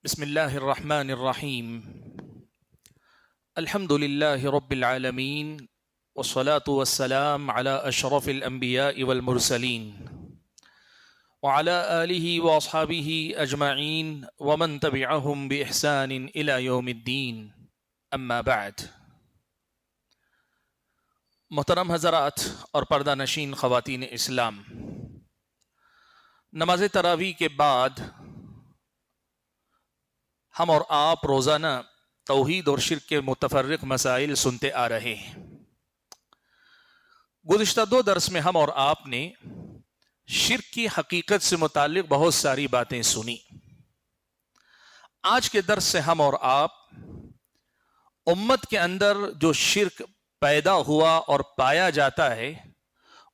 بسم الله الرحمن الرحيم. الحمد لله رب العالمين والصلاة والسلام على أشرف الأنبياء والمرسلين وعلى آله وأصحابه أجمعين ومن تبعهم بإحسان إلى يوم الدين. أما بعد. محترم حضرات اور پردہ نشین خواتین اسلام، نماز تراویح کے بعد ہم اور آپ روزانہ توحید اور شرک کے متفرق مسائل سنتے آ رہے ہیں۔ گزشتہ 2 درس میں ہم اور آپ نے شرک کی حقیقت سے متعلق بہت ساری باتیں سنی۔ آج کے درس سے ہم اور آپ امت کے اندر جو شرک پیدا ہوا اور پایا جاتا ہے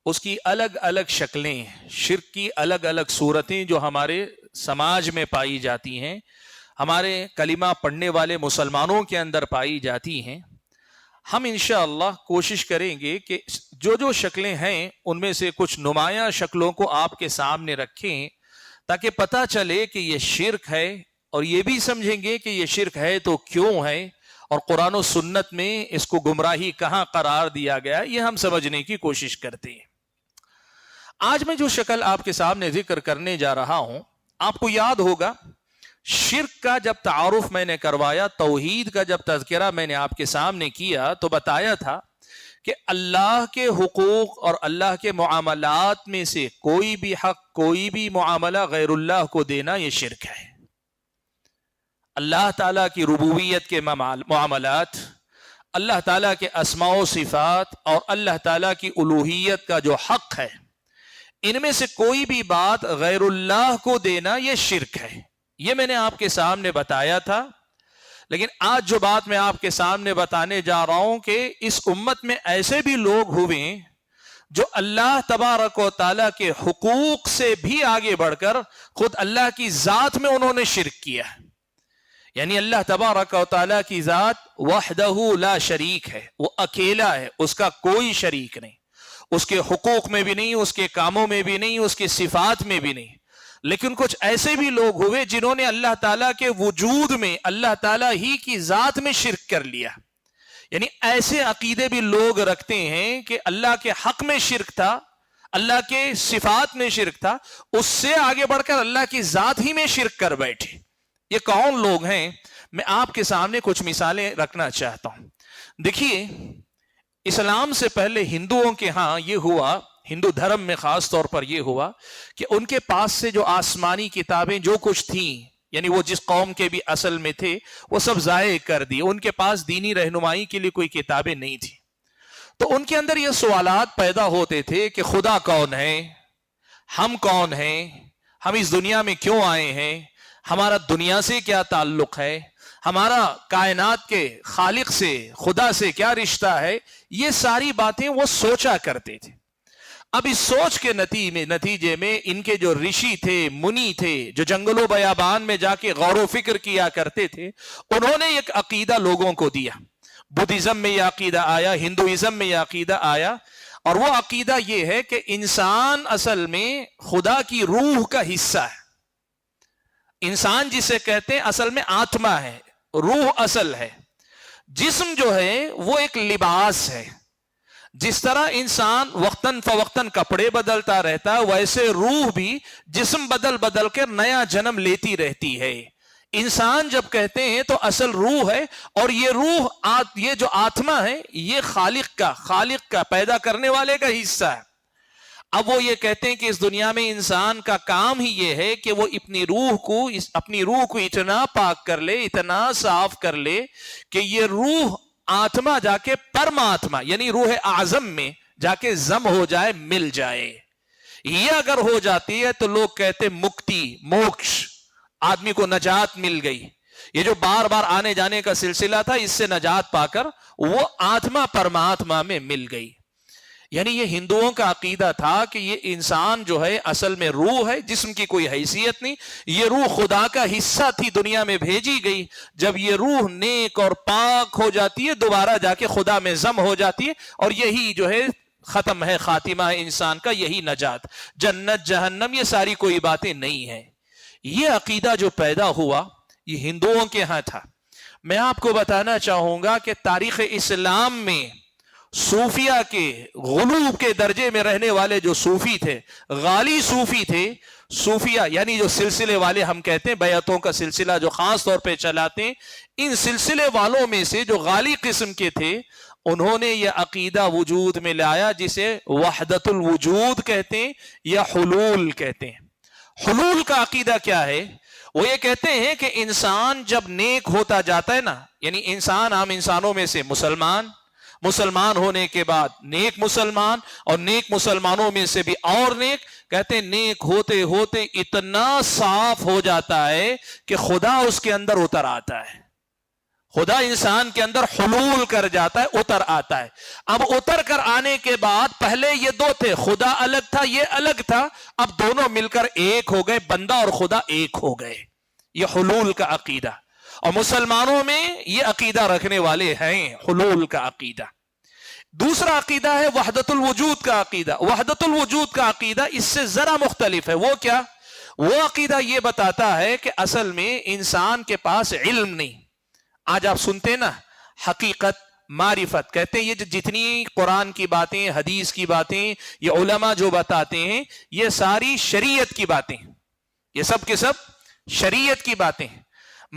اس کی الگ الگ شکلیں، شرک کی الگ الگ صورتیں جو ہمارے سماج میں پائی جاتی ہیں، ہمارے کلمہ پڑھنے والے مسلمانوں کے اندر پائی جاتی ہیں، ہم انشاءاللہ کوشش کریں گے کہ جو شکلیں ہیں ان میں سے کچھ نمایاں شکلوں کو آپ کے سامنے رکھیں تاکہ پتہ چلے کہ یہ شرک ہے، اور یہ بھی سمجھیں گے کہ یہ شرک ہے تو کیوں ہے، اور قرآن و سنت میں اس کو گمراہی کہاں قرار دیا گیا، یہ ہم سمجھنے کی کوشش کرتے ہیں۔ آج میں جو شکل آپ کے سامنے ذکر کرنے جا رہا ہوں، آپ کو یاد ہوگا شرک کا جب تعارف میں نے کروایا، توحید کا جب تذکرہ میں نے آپ کے سامنے کیا تو بتایا تھا کہ اللہ کے حقوق اور اللہ کے معاملات میں سے کوئی بھی حق، کوئی بھی معاملہ غیر اللہ کو دینا یہ شرک ہے۔ اللہ تعالیٰ کی ربوبیت کے معاملات، اللہ تعالیٰ کے اسماء و صفات اور اللہ تعالیٰ کی الوہیت کا جو حق ہے، ان میں سے کوئی بھی بات غیر اللہ کو دینا یہ شرک ہے۔ یہ میں نے آپ کے سامنے بتایا تھا، لیکن آج جو بات میں آپ کے سامنے bتانے جا رہا ہوں کہ اس امت میں ایسے بھی لوگ ہوئے جو اللہ تبارک و تعالیٰ کے حقوق سے بھی آگے بڑھ کر خود اللہ کی ذات میں انہوں نے شرک کیا، یعنی اللہ تبارک و تعالیٰ کی ذات وحدہ لا شریک ہے، وہ اکیلا ہے، اس کا کوئی شریک نہیں، اس کے حقوق میں بھی نہیں، اس کے کاموں میں بھی نہیں، اس کی صفات میں بھی نہیں۔ لیکن کچھ ایسے بھی لوگ ہوئے جنہوں نے اللہ تعالیٰ کے وجود میں، اللہ تعالیٰ ہی کی ذات میں شرک کر لیا، یعنی ایسے عقیدے بھی لوگ رکھتے ہیں کہ اللہ کے حق میں شرک تھا، اللہ کے صفات میں شرک تھا، اس سے آگے بڑھ کر اللہ کی ذات ہی میں شرک کر بیٹھے۔ یہ کون لوگ ہیں؟ میں آپ کے سامنے کچھ مثالیں رکھنا چاہتا ہوں۔ دیکھیے، اسلام سے پہلے ہندوؤں کے ہاں یہ ہوا، ہندو دھرم میں خاص طور پر یہ ہوا کہ ان کے پاس سے جو آسمانی کتابیں جو کچھ تھیں، یعنی وہ جس قوم کے بھی اصل میں تھے، وہ سب ضائع کر دی، ان کے پاس دینی رہنمائی کے لیے کوئی کتابیں نہیں تھی۔ تو ان کے اندر یہ سوالات پیدا ہوتے تھے کہ خدا کون ہے، ہم کون ہیں، ہم اس دنیا میں کیوں آئے ہیں، ہمارا دنیا سے کیا تعلق ہے، ہمارا کائنات کے خالق سے، خدا سے کیا رشتہ ہے، یہ ساری باتیں وہ سوچا کرتے تھے۔ اب اس سوچ کے نتیجے میں ان کے جو رشی تھے، منی تھے، جو جنگل و بیابان میں جا کے غور و فکر کیا کرتے تھے، انہوں نے ایک عقیدہ لوگوں کو دیا۔ بدھزم میں یہ عقیدہ آیا، ہندوازم میں یہ عقیدہ آیا، اور وہ عقیدہ یہ ہے کہ انسان اصل میں خدا کی روح کا حصہ ہے۔ انسان جسے کہتے ہیں اصل میں آتما ہے، روح اصل ہے، جسم جو ہے وہ ایک لباس ہے۔ جس طرح انسان وقتاً فوقتاً کپڑے بدلتا رہتا ہے، ویسے روح بھی جسم بدل کر نیا جنم لیتی رہتی ہے۔ انسان جب کہتے ہیں تو اصل روح ہے، اور یہ روح، یہ جو آتما ہے، یہ خالق کا پیدا کرنے والے کا حصہ ہے۔ اب وہ یہ کہتے ہیں کہ اس دنیا میں انسان کا کام ہی یہ ہے کہ وہ اپنی روح کو اتنا پاک کر لے، اتنا صاف کر لے کہ یہ روح آتما جا کے پرماتما یعنی روح اعظم میں جا کے ضم ہو جائے، مل جائے۔ یہ اگر ہو جاتی ہے تو لوگ کہتے مکتی، موکش، آدمی کو نجات مل گئی۔ یہ جو بار بار آنے جانے کا سلسلہ تھا، اس سے نجات پا کر وہ آتما پرماتما میں مل گئی۔ یعنی یہ ہندوؤں کا عقیدہ تھا کہ یہ انسان جو ہے اصل میں روح ہے، جسم کی کوئی حیثیت نہیں، یہ روح خدا کا حصہ تھی، دنیا میں بھیجی گئی۔ جب یہ روح نیک اور پاک ہو جاتی ہے، دوبارہ جا کے خدا میں ضم ہو جاتی ہے، اور یہی جو ہے ختم ہے، خاتمہ ہے انسان کا، یہی نجات۔ جنت جہنم یہ ساری کوئی باتیں نہیں ہیں۔ یہ عقیدہ جو پیدا ہوا، یہ ہندوؤں کے ہاں تھا. میں آپ کو بتانا چاہوں گا کہ تاریخ اسلام میں صوفیہ کے غلوب کے درجے میں رہنے والے جو صوفی تھے، غالی صوفی تھے، صوفیہ یعنی جو سلسلے والے ہم کہتے ہیں، بیعتوں کا سلسلہ جو خاص طور پہ چلاتے ہیں، ان سلسلے والوں میں سے جو غالی قسم کے تھے، انہوں نے یہ عقیدہ وجود میں لایا جسے وحدت الوجود کہتے ہیں یا حلول کہتے ہیں. حلول کا عقیدہ کیا ہے؟ وہ یہ کہتے ہیں کہ انسان جب نیک ہوتا جاتا ہے نا، یعنی انسان عام انسانوں میں سے مسلمان ہونے کے بعد نیک مسلمان، اور نیک مسلمانوں میں سے بھی اور نیک، کہتے ہیں نیک ہوتے ہوتے اتنا صاف ہو جاتا ہے کہ خدا اس کے اندر اتر آتا ہے. خدا انسان کے اندر حلول کر جاتا ہے، اتر آتا ہے. اب اتر کر آنے کے بعد پہلے یہ دو تھے، خدا الگ تھا، یہ الگ تھا، اب دونوں مل کر ایک ہو گئے، بندہ اور خدا ایک ہو گئے. یہ حلول کا عقیدہ، اور مسلمانوں میں یہ عقیدہ رکھنے والے ہیں، حلول کا عقیدہ. دوسرا عقیدہ ہے وحدت الوجود کا عقیدہ. وحدت الوجود کا عقیدہ اس سے ذرا مختلف ہے. وہ کیا؟ وہ عقیدہ یہ بتاتا ہے کہ اصل میں انسان کے پاس علم نہیں. آج آپ سنتے ہیں نا حقیقت، معرفت، کہتے ہیں یہ جتنی قرآن کی باتیں، حدیث کی باتیں، یہ علماء جو بتاتے ہیں، یہ ساری شریعت کی باتیں، یہ سب کے سب شریعت کی باتیں.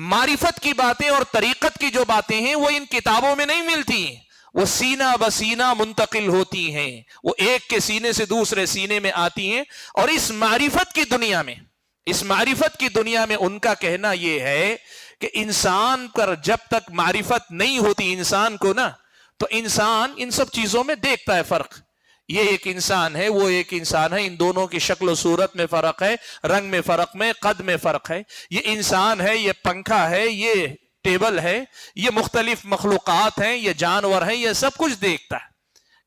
معرفت کی باتیں اور طریقت کی جو باتیں ہیں وہ ان کتابوں میں نہیں ملتی ہیں، وہ سینہ بسینہ منتقل ہوتی ہیں، وہ ایک کے سینے سے دوسرے سینے میں آتی ہیں. اور اس معرفت کی دنیا میں ان کا کہنا یہ ہے کہ انسان پر جب تک معرفت نہیں ہوتی انسان کو نا، تو انسان ان سب چیزوں میں دیکھتا ہے فرق. یہ ایک انسان ہے، وہ ایک انسان ہے، ان دونوں کی شکل و صورت میں فرق ہے، رنگ میں فرق میں، قد میں فرق ہے. یہ انسان ہے، یہ پنکھا ہے، یہ ٹیبل ہے، یہ مختلف مخلوقات ہیں، یہ جانور ہیں، یہ سب کچھ دیکھتا ہے.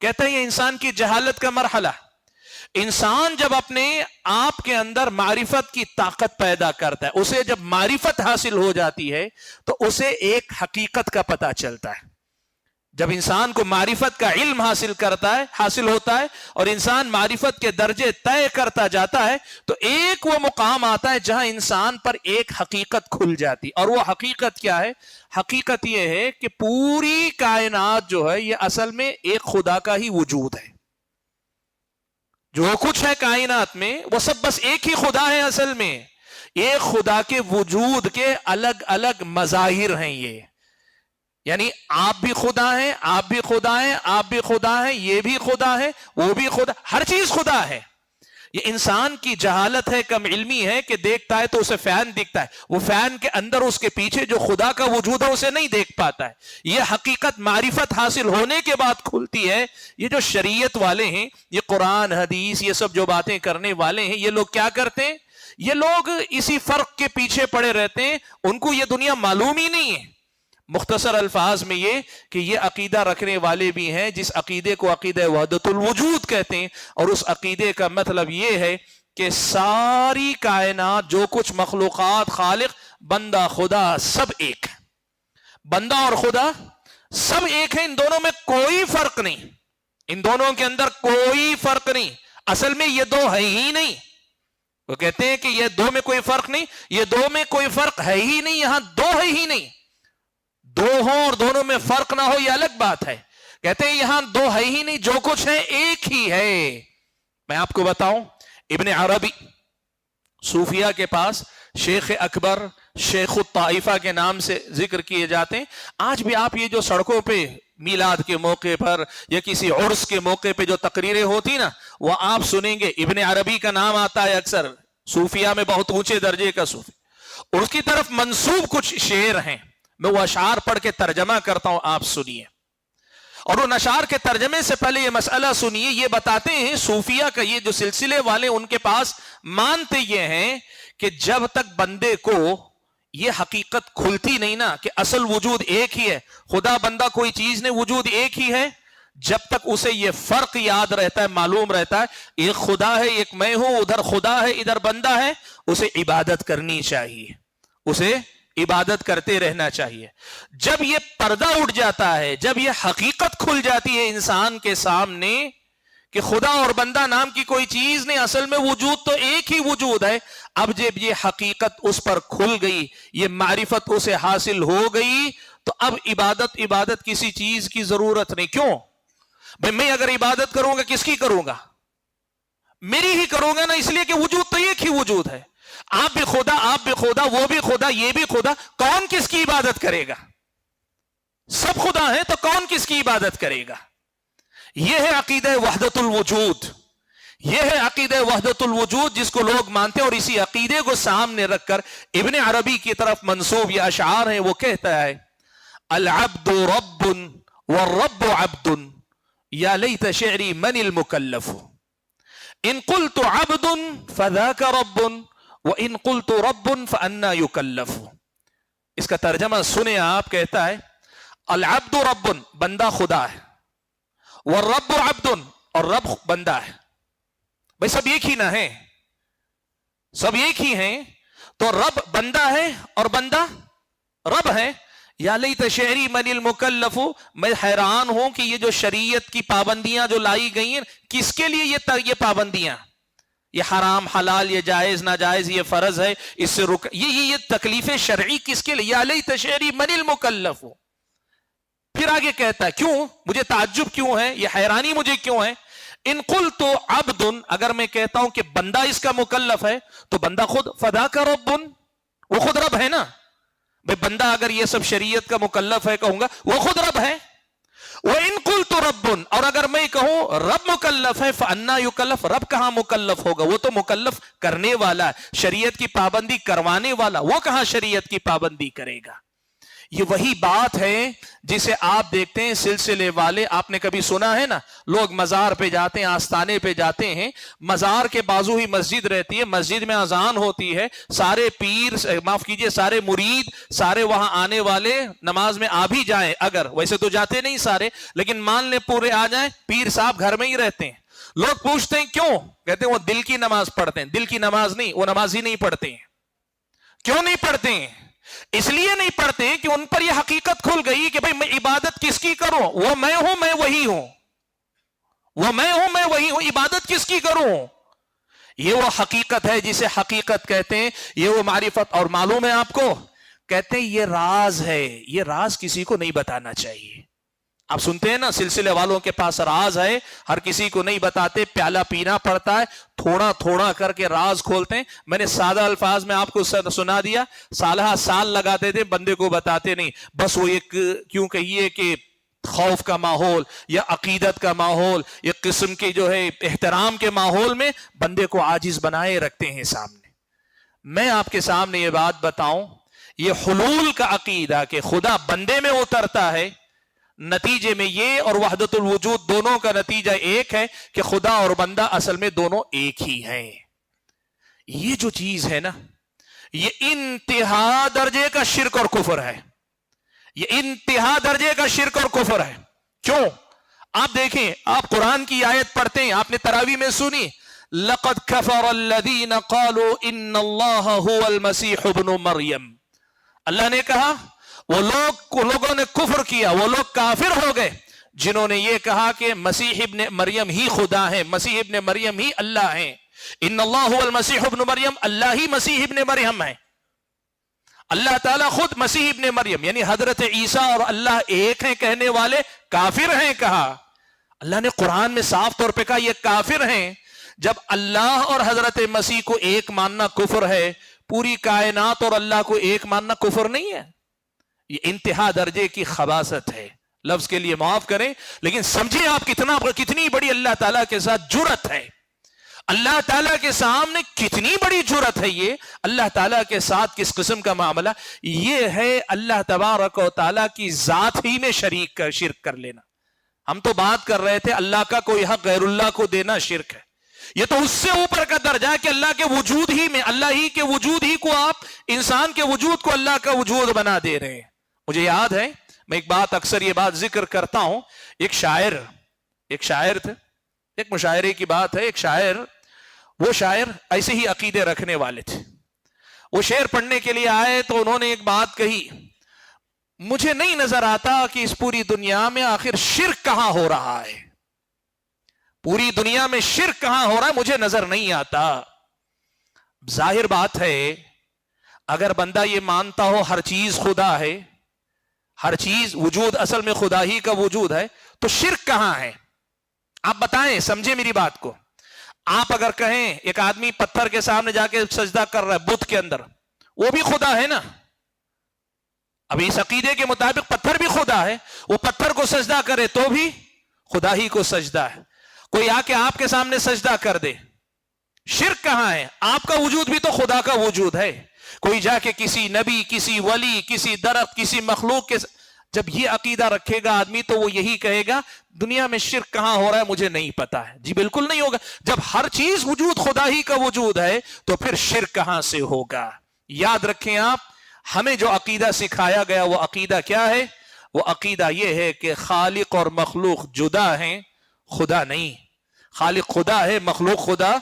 کہتا ہے یہ انسان کی جہالت کا مرحلہ. انسان جب اپنے آپ کے اندر معرفت کی طاقت پیدا کرتا ہے، اسے جب معرفت حاصل ہو جاتی ہے تو اسے ایک حقیقت کا پتہ چلتا ہے. جب انسان کو معرفت کا علم حاصل ہوتا ہے اور انسان معرفت کے درجے طے کرتا جاتا ہے تو ایک وہ مقام آتا ہے جہاں انسان پر ایک حقیقت کھل جاتی. اور وہ حقیقت کیا ہے؟ حقیقت یہ ہے کہ پوری کائنات جو ہے یہ اصل میں ایک خدا کا ہی وجود ہے. جو کچھ ہے کائنات میں وہ سب بس ایک ہی خدا ہے. اصل میں ایک خدا کے وجود کے الگ الگ مظاہر ہیں. یہ یعنی آپ بھی خدا ہیں، آپ بھی خدا ہیں، آپ بھی خدا ہیں، یہ بھی خدا ہے، وہ بھی خدا، ہر چیز خدا ہے. یہ انسان کی جہالت ہے، کم علمی ہے کہ دیکھتا ہے تو اسے فین دکھتا ہے، وہ فین کے اندر اس کے پیچھے جو خدا کا وجود ہے اسے نہیں دیکھ پاتا ہے. یہ حقیقت معرفت حاصل ہونے کے بعد کھلتی ہے. یہ جو شریعت والے ہیں، یہ قرآن حدیث یہ سب جو باتیں کرنے والے ہیں، یہ لوگ کیا کرتے ہیں؟ یہ لوگ اسی فرق کے پیچھے پڑے رہتے ہیں، ان کو یہ دنیا معلوم ہی نہیں ہے. مختصر الفاظ میں یہ کہ یہ عقیدہ رکھنے والے بھی ہیں جس عقیدے کو عقیدہ وحدت الوجود کہتے ہیں، اور اس عقیدے کا مطلب یہ ہے کہ ساری کائنات، جو کچھ مخلوقات، خالق، بندہ، خدا، سب ایک ہے. بندہ اور خدا سب ایک ہے، ان دونوں میں کوئی فرق نہیں، ان دونوں کے اندر کوئی فرق نہیں. اصل میں یہ دو ہے ہی نہیں. وہ کہتے ہیں کہ یہ دو میں کوئی فرق نہیں، یہ دو میں کوئی فرق ہے ہی نہیں، یہاں دو ہے ہی نہیں. دو ہوں اور دونوں میں فرق نہ ہو یہ الگ بات ہے. کہتے ہیں یہاں دو ہے ہی نہیں، جو کچھ ہے ایک ہی ہے. میں آپ کو بتاؤں، ابن عربی صوفیہ کے پاس شیخ اکبر، شیخ الطائفہ کے نام سے ذکر کیے جاتے ہیں. آج بھی آپ یہ جو سڑکوں پہ میلاد کے موقع پر یا کسی عرس کے موقع پہ جو تقریریں ہوتی نا، وہ آپ سنیں گے ابن عربی کا نام آتا ہے اکثر. صوفیہ میں بہت اونچے درجے کا صوفی، اس کی طرف منسوب کچھ شعر ہیں. میں وہ اشعار پڑھ کے ترجمہ کرتا ہوں، آپ سنیے. اور ان اشعار کے ترجمے سے پہلے یہ مسئلہ سنیے. یہ بتاتے ہیں صوفیہ کا یہ جو سلسلے والے ان کے پاس مانتے یہ ہیں کہ جب تک بندے کو یہ حقیقت کھلتی نہیں نا کہ اصل وجود ایک ہی ہے، خدا بندہ کوئی چیز نہیں، وجود ایک ہی ہے، جب تک اسے یہ فرق یاد رہتا ہے، معلوم رہتا ہے ایک خدا ہے، ایک میں ہوں، ادھر خدا ہے ادھر بندہ ہے، اسے عبادت کرنی چاہیے، اسے عبادت کرتے رہنا چاہیے. جب یہ پردہ اٹھ جاتا ہے، جب یہ حقیقت کھل جاتی ہے انسان کے سامنے کہ خدا اور بندہ نام کی کوئی چیز نہیں، اصل میں وجود تو ایک ہی وجود ہے. اب جب یہ حقیقت اس پر کھل گئی، یہ معرفت اسے حاصل ہو گئی، تو اب عبادت کسی چیز کی ضرورت نہیں. کیوں بھئی میں اگر عبادت کروں گا کس کی کروں گا؟ میری ہی کروں گا نا، اس لیے کہ وجود تو ایک ہی وجود ہے. آپ بھی خدا، وہ بھی خدا، یہ بھی خدا. کون کس کی عبادت کرے گا؟ سب خدا ہیں تو کون کس کی عبادت کرے گا؟ یہ ہے عقیدہ وحدت الوجود. یہ ہے عقیدہ وحدت الوجود جس کو لوگ مانتے ہیں. اور اسی عقیدے کو سامنے رکھ کر ابن عربی کی طرف منسوب یہ اشعار ہیں. وہ کہتا ہے العبد رب والرب عبد یا لیت شعری من المکلف ان قلت عبد فذاک رب وان قلت رب فانا یکلف. اس کا ترجمہ سنیں آپ. کہتا ہے العبد رب، بندہ خدا ہے، والرب عبد، اور رب بندہ ہے. بھئی سب ایک ہی نہ ہیں، سب ایک ہی ہیں. تو رب بندہ ہے اور بندہ رب ہے. یا لیت شعری من المکلف، میں حیران ہوں کہ یہ جو شریعت کی پابندیاں جو لائی گئی ہیں، کس کے لیے یہ پابندیاں؟ یہ حرام حلال، یہ جائز ناجائز، یہ فرض ہے، اس سے یہ تکلیف شرعی کس کے لیے؟ یا لیت شعری من المکلف. پھر آگے کہتا ہے کیوں؟ مجھے تعجب کیوں ہے، یہ حیرانی مجھے کیوں ہے. ان قلت عبد، اگر میں کہتا ہوں کہ بندہ اس کا مکلف ہے، تو بندہ خود فذاک رب، وہ خود رب ہے نا. بھئی بندہ اگر یہ سب شریعت کا مکلف ہے کہوں گا وہ خود رب ہے. وَإِن قُلْتُ رَبٌ، اور اگر میں کہوں رب مکلف ہے، فَأَنَّا يُكَلَّفُ، رب کہاں مکلف ہوگا؟ وہ تو مکلف کرنے والا ہے، شریعت کی پابندی کروانے والا، وہ کہاں شریعت کی پابندی کرے گا؟ یہ وہی بات ہے جسے آپ دیکھتے ہیں سلسلے والے. آپ نے کبھی سنا ہے نا، لوگ مزار پہ جاتے ہیں، آستانے پہ جاتے ہیں، مزار کے بازو ہی مسجد رہتی ہے، مسجد میں اذان ہوتی ہے، سارے پیر، معاف کیجئے سارے مرید، سارے وہاں آنے والے نماز میں آ بھی جائیں، اگر ویسے تو جاتے نہیں سارے، لیکن مان لیں پورے آ جائیں، پیر صاحب گھر میں ہی رہتے ہیں. لوگ پوچھتے ہیں کیوں؟ کہتے ہیں وہ دل کی نماز پڑھتے ہیں. دل کی نماز نہیں، وہ نماز ہی نہیں پڑھتے ہیں. کیوں نہیں پڑھتے ہیں؟ اس لیے نہیں پڑھتے کہ ان پر یہ حقیقت کھل گئی کہ بھئی میں عبادت کس کی کروں؟ وہ میں ہوں، میں وہی ہوں. وہ میں ہوں، میں وہی ہوں. عبادت کس کی کروں؟ یہ وہ حقیقت ہے جسے حقیقت کہتے ہیں. یہ وہ معرفت. اور معلوم ہے آپ کو، کہتے ہیں یہ راز ہے. یہ راز کسی کو نہیں بتانا چاہیے. آپ سنتے ہیں نا سلسلے والوں کے پاس راز ہے، ہر کسی کو نہیں بتاتے، پیالہ پینا پڑتا ہے، تھوڑا تھوڑا کر کے راز کھولتے ہیں. میں نے سادہ الفاظ میں آپ کو سنا دیا، سالہ سال لگاتے تھے، بندے کو بتاتے نہیں. بس وہ ایک کیوں کہیے کہ خوف کا ماحول یا عقیدت کا ماحول، ایک قسم کے جو ہے احترام کے ماحول میں بندے کو عاجز بنائے رکھتے ہیں سامنے. میں آپ کے سامنے یہ بات بتاؤں، یہ حلول کا عقیدہ کہ خدا بندے میں اترتا ہے، نتیجے میں یہ اور وحدت الوجود دونوں کا نتیجہ ایک ہے کہ خدا اور بندہ اصل میں دونوں ایک ہی ہیں. یہ جو چیز ہے نا، یہ انتہا درجے کا شرک اور کفر ہے. یہ انتہا درجے کا شرک اور کفر ہے. کیوں؟ آپ دیکھیں، آپ قرآن کی آیت پڑھتے ہیں، آپ نے تراویح میں سنی، لَقَدْ كَفَرَ الَّذِينَ قَالُوا إِنَّ اللَّهَ هُوَ الْمَسِيحُ ابْنُ مَرْيَمَ. اللہ نے کہا وہ لوگوں نے کفر کیا، وہ لوگ کافر ہو گئے جنہوں نے یہ کہا کہ مسیح ابن مریم ہی خدا ہے، مسیح ابن مریم ہی اللہ ہے. ان اللہ هو المسیح ابن مریم، اللہ ہی مسیح ابن مریم ہے. اللہ تعالیٰ خود مسیح ابن مریم یعنی حضرت عیسیٰ اور اللہ ایک ہیں کہنے والے کافر ہیں کہا. اللہ نے قرآن میں صاف طور پہ کہا یہ کافر ہیں. جب اللہ اور حضرت مسیح کو ایک ماننا کفر ہے، پوری کائنات اور اللہ کو ایک ماننا کفر نہیں ہے. یہ انتہا درجے کی خباثت ہے. لفظ کے لیے معاف کریں، لیکن سمجھیں آپ کتنی بڑی اللہ تعالیٰ کے ساتھ جرت ہے. اللہ تعالیٰ کے سامنے کتنی بڑی جرت ہے. یہ اللہ تعالیٰ کے ساتھ کس قسم کا معاملہ یہ ہے؟ اللہ تبارک و تعالیٰ کی ذات ہی میں شرک کر لینا. ہم تو بات کر رہے تھے اللہ کا کوئی حق غیر اللہ کو دینا شرک ہے. یہ تو اس سے اوپر کا درجہ ہے کہ اللہ کے وجود ہی میں، اللہ ہی کے وجود ہی کو آپ انسان کے وجود کو اللہ کا وجود بنا دے رہے ہیں. مجھے یاد ہے، میں ایک بات اکثر یہ بات ذکر کرتا ہوں. ایک شاعر تھے، ایک مشاعرے کی بات ہے. ایک شاعر، وہ شاعر ایسے ہی عقیدے رکھنے والے تھے. وہ شعر پڑھنے کے لیے آئے تو انہوں نے ایک بات کہی، مجھے نہیں نظر آتا کہ اس پوری دنیا میں آخر شرک کہاں ہو رہا ہے. پوری دنیا میں شرک کہاں ہو رہا ہے مجھے نظر نہیں آتا. ظاہر بات ہے اگر بندہ یہ مانتا ہو ہر چیز خدا ہے, ہر چیز وجود اصل میں خدا ہی کا وجود ہے, تو شرک کہاں ہے؟ آپ بتائیں, سمجھے میری بات کو. آپ اگر کہیں ایک آدمی پتھر کے سامنے جا کے سجدہ کر رہا ہے بت کے اندر, وہ بھی خدا ہے نا. اب اس عقیدے کے مطابق پتھر بھی خدا ہے, وہ پتھر کو سجدہ کرے تو بھی خدا ہی کو سجدہ ہے. کوئی آ کے آپ کے سامنے سجدہ کر دے, شرک کہاں ہے؟ آپ کا وجود بھی تو خدا کا وجود ہے. کوئی جا کے کسی نبی, کسی ولی, کسی درخت, کسی مخلوق کے جب یہ عقیدہ رکھے گا آدمی تو وہ یہی کہے گا دنیا میں شرک کہاں ہو رہا ہے مجھے نہیں پتا ہے. جی بالکل نہیں ہوگا. جب ہر چیز وجود خدا ہی کا وجود ہے تو پھر شرک کہاں سے ہوگا؟ یاد رکھیں آپ, ہمیں جو عقیدہ سکھایا گیا وہ عقیدہ کیا ہے؟ وہ عقیدہ یہ ہے کہ خالق اور مخلوق جدا ہیں, خدا نہیں. خالق خدا ہے, مخلوق خدا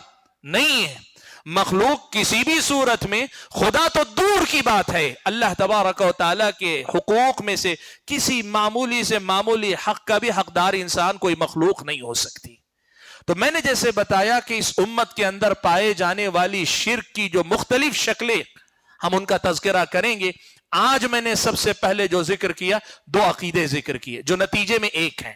نہیں ہے. مخلوق کسی بھی صورت میں, خدا تو دور کی بات ہے. اللہ تبارک و تعالیٰ کے حقوق میں سے کسی معمولی سے معمولی حق کا بھی حقدار انسان کوئی مخلوق نہیں ہو سکتی. تو میں نے جیسے بتایا کہ اس امت کے اندر پائے جانے والی شرک کی جو مختلف شکلیں ہم ان کا تذکرہ کریں گے. آج میں نے سب سے پہلے جو ذکر کیا, دو عقیدے ذکر کیے جو نتیجے میں ایک ہیں.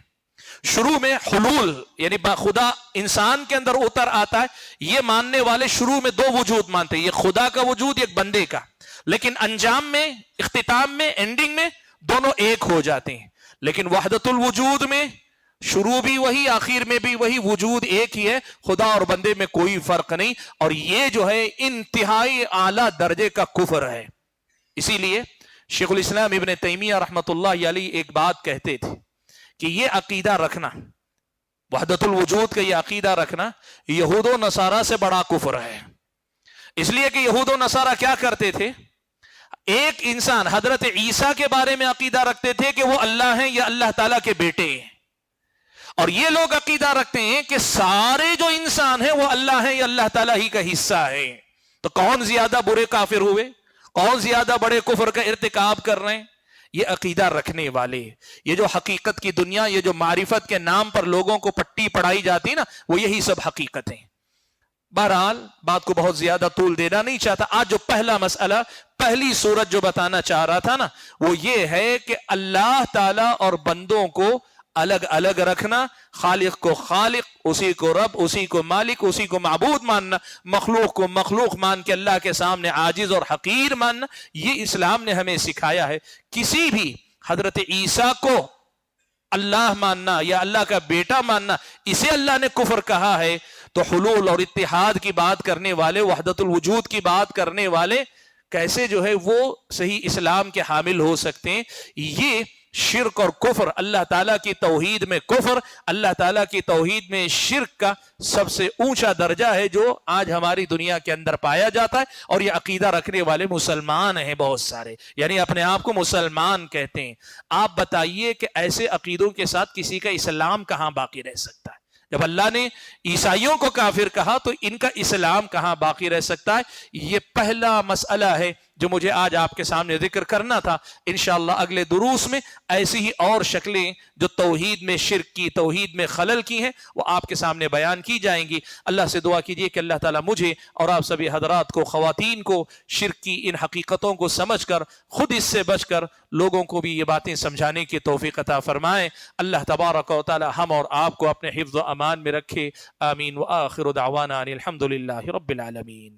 شروع میں حلول یعنی خدا انسان کے اندر اتر آتا ہے, یہ ماننے والے شروع میں دو وجود مانتے ہیں, یہ خدا کا وجود ایک بندے کا, لیکن انجام میں, اختتام میں, اینڈنگ میں دونوں ایک ہو جاتے ہیں. لیکن وحدت الوجود میں شروع بھی وہی, آخر میں بھی وہی, وجود ایک ہی ہے, خدا اور بندے میں کوئی فرق نہیں. اور یہ جو ہے انتہائی اعلیٰ درجے کا کفر ہے. اسی لیے شیخ الاسلام ابن تیمیہ رحمۃ اللہ علیہ ایک بات کہتے تھے کہ یہ عقیدہ رکھنا, وحدت الوجود کا یہ عقیدہ رکھنا یہود و نصارہ سے بڑا کفر ہے. اس لیے کہ یہود و نصارہ کیا کرتے تھے, ایک انسان حضرت عیسیٰ کے بارے میں عقیدہ رکھتے تھے کہ وہ اللہ ہیں یا اللہ تعالیٰ کے بیٹے ہیں, اور یہ لوگ عقیدہ رکھتے ہیں کہ سارے جو انسان ہیں وہ اللہ ہیں یا اللہ تعالیٰ ہی کا حصہ ہے. تو کون زیادہ برے کافر ہوئے, کون زیادہ بڑے کفر کا ارتکاب کر رہے ہیں؟ یہ عقیدہ رکھنے والے. یہ جو حقیقت کی دنیا, یہ جو معرفت کے نام پر لوگوں کو پٹی پڑھائی جاتی نا, وہ یہی سب حقیقتیں. بہرحال بات کو بہت زیادہ طول دینا نہیں چاہتا. آج جو پہلا مسئلہ, پہلی صورت جو بتانا چاہ رہا تھا نا, وہ یہ ہے کہ اللہ تعالی اور بندوں کو الگ الگ رکھنا. خالق کو خالق, اسی کو رب, اسی کو مالک, اسی کو معبود ماننا, مخلوق کو مخلوق مان کے اللہ کے سامنے عاجز اور حقیر ماننا, یہ اسلام نے ہمیں سکھایا ہے. کسی بھی حضرت عیسیٰ کو اللہ ماننا یا اللہ کا بیٹا ماننا, اسے اللہ نے کفر کہا ہے. تو حلول اور اتحاد کی بات کرنے والے, وحدت الوجود کی بات کرنے والے کیسے جو ہے وہ صحیح اسلام کے حامل ہو سکتے ہیں؟ یہ شرک اور کفر, اللہ تعالیٰ کی توحید میں کفر, اللہ تعالیٰ کی توحید میں شرک کا سب سے اونچا درجہ ہے جو آج ہماری دنیا کے اندر پایا جاتا ہے. اور یہ عقیدہ رکھنے والے مسلمان ہیں بہت سارے, یعنی اپنے آپ کو مسلمان کہتے ہیں. آپ بتائیے کہ ایسے عقیدوں کے ساتھ کسی کا اسلام کہاں باقی رہ سکتا ہے؟ جب اللہ نے عیسائیوں کو کافر کہا تو ان کا اسلام کہاں باقی رہ سکتا ہے؟ یہ پہلا مسئلہ ہے جو مجھے آج آپ کے سامنے ذکر کرنا تھا. انشاءاللہ اگلے دروس میں ایسی ہی اور شکلیں جو توحید میں شرک کی, توحید میں خلل کی ہیں, وہ آپ کے سامنے بیان کی جائیں گی. اللہ سے دعا کیجئے کہ اللہ تعالیٰ مجھے اور آپ سبھی حضرات کو, خواتین کو, شرک کی ان حقیقتوں کو سمجھ کر, خود اس سے بچ کر لوگوں کو بھی یہ باتیں سمجھانے کی توفیق عطا فرمائے. اللہ تبارک و تعالیٰ ہم اور آپ کو اپنے حفظ و امان میں رکھے. آمین. وآخر دعوانا ان الحمد للہ رب العالمین.